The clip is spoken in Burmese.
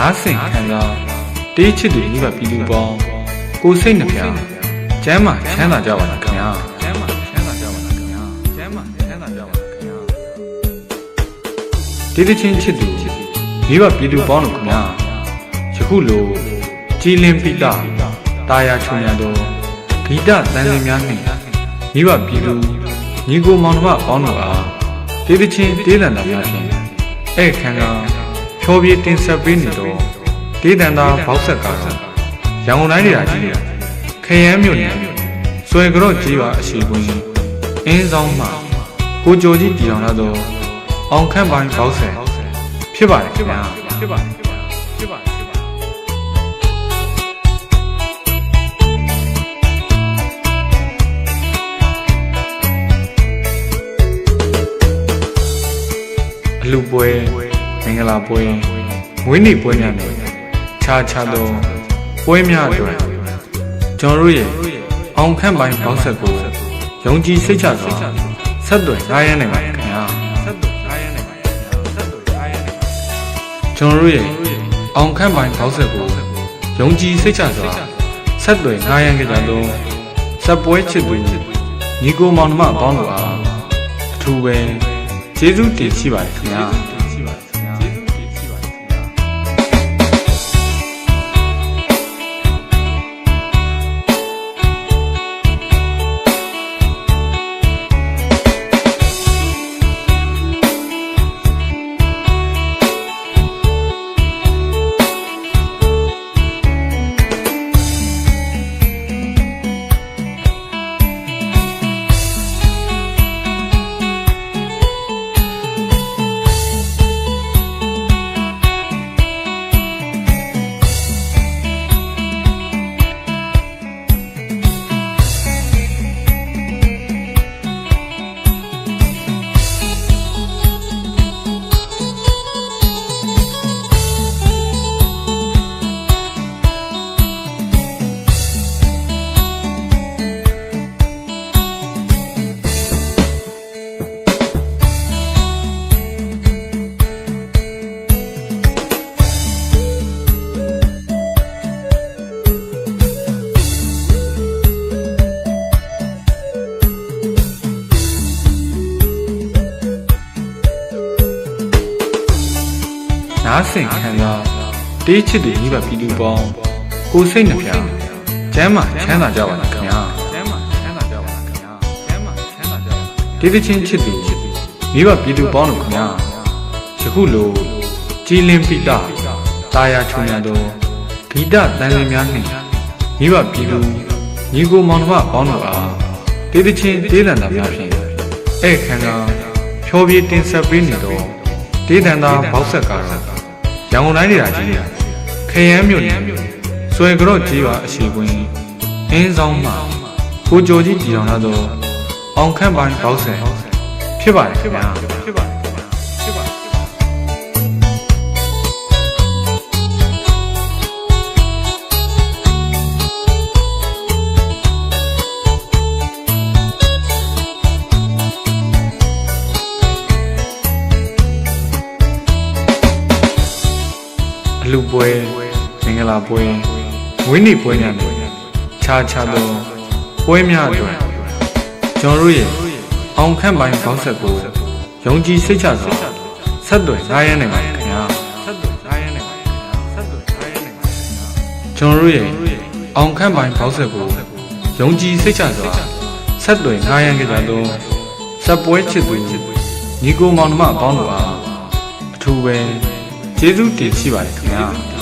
နားဆင်ခံစားတေးချစ်သူမိဘပြည်သူပေါင်းကိုစိတ်နှပြကျမ်းမာချမ်းသာကြပါလားခင်ဗျာကျမ်းမာချမ်းသာကြပါလားခင်ဗျာကျမ်းမာချမ်းသာကြပါလားခင်ဗျာတေးချင်းချစ်သူမိဘပြည်သူပေါင်းတို့ခင်ဗျာယခုလိုကြည်လင်ပိတတာယာချုံရသောဂီတသံလင်းများနှင့်မိဘပြည်သူညီကိုမောင်နှမပေါင်းတို့အားတေးချင်းတေးလန်တော်များဖြင့်ဧည့်ခံကဖြောပြေးတင်ဆက်ပေးနေတော့ဒေသန္တာဘောက်ဆက်ကားရန်ကုန်တိုင်းဒေသကြီးခရမ်းမြို့နယ်စွယ်ကြော့ကြီးပါအရှိကွင်းအင်းဆောင်မှကိုကျော်ကြီးတည်တော်လာသောအောင်ခန့်ပိုင်းဘောက်ဆက်ဖြစ်ပါတယ်ခင်ဗျာဖြစ်ပါတယ်ဖြစ်ပါတယ်အလူပွဲမင်္ဂလာပွဲမွေးနေ့ပွဲများနဲ့ခြားခြားသောပွဲများအတွက်ကျွန်တော်တို့ရဲ့အောင်ခန့်ပိုင်းဘောက်ဆက်ကိုယုံကြည်စိတ်ချစွာဆက်သွယ်ထားရနိုင်ပါခင်ဗျာကျွန်တော်တို့ရဲ့အောင်ခန့်ပိုင်းဘောက်ဆက်ကိုယုံကြည်စိတ်ချစွာဆက်သွယ်ထားရကြသောဆက်ပွဲချစ်သူညီကိုမောင်နှမပေါင်းတို့အားအထူးပဲကျေးဇူးတင်ရှိပါတယ်ခင်ဗျာနားဆင်ခံစားတေးချစ်သူမိဘပြည်သူပေါင်းကိုစိတ်နှပြကျမ်းမာချမ်းသာကြပါလားခင်ဗျာကျမ်းမာချမ်းသာကြပါလားခင်ဗျာကျမ်းမာချမ်းသာကြပါလားတေးချင်းချစ်သူမိဘပြည်သူပေါင်းတို့ခင်ဗျာယခုလိုကြည်လင်ပိတတာယာချုံရသောဂီတသံလင်းများနှင့်မိဘပြည်သူညီကိုမောင်နှမပေါင်းတို့အားတေးချင်းတေးလန်တော်များဖြင့်ဧည့်ခံကဖြောပြေးတင်ဆက်ပေးနေတော့ဒေသန္တာဘောက်ဆက်ကားရန်ကုန်တိုင်းဒေသကြီးခရမ်းမြို့နယ်စွယ်ကြော့ကြီးပါအရှိကွင်းအင်းဆောင်မှကိုကျော်ကြီးတည်တော်လာသောအောင်ခန့်ပိုင်းဘောက်ဆက်ဖြစ်ပါတယ်ခင်ဗျာဖြစ်ပါတယ်ဖြစ်ပါတယ်အလူပွဲမင်္ဂလာပွဲမွေးနေ့ပွဲများနဲ့ခြားခြားသောပွဲများအတွက်ကျွန်တော်တို့ရဲ့အောင်ခန့်ပိုင်းဘောက်ဆက်ကိုယုံကြည်စိတ်ချစွာဆက်သွယ်ထားရနိုင်ပါခင်ဗျာကျွန်တော်တို့ရဲ့အောင်ခန့်ပိုင်းဘောက်ဆက်ကိုယုံကြည်စိတ်ချစွာဆက်သွယ်ထားရကြသောဆက်ပွဲချစ်သူညီကိုမောင်နှမပေါင်းတို့အားအထူးပဲကျေးဇူးတင်ရှိပါတယ်ခင်ဗျာ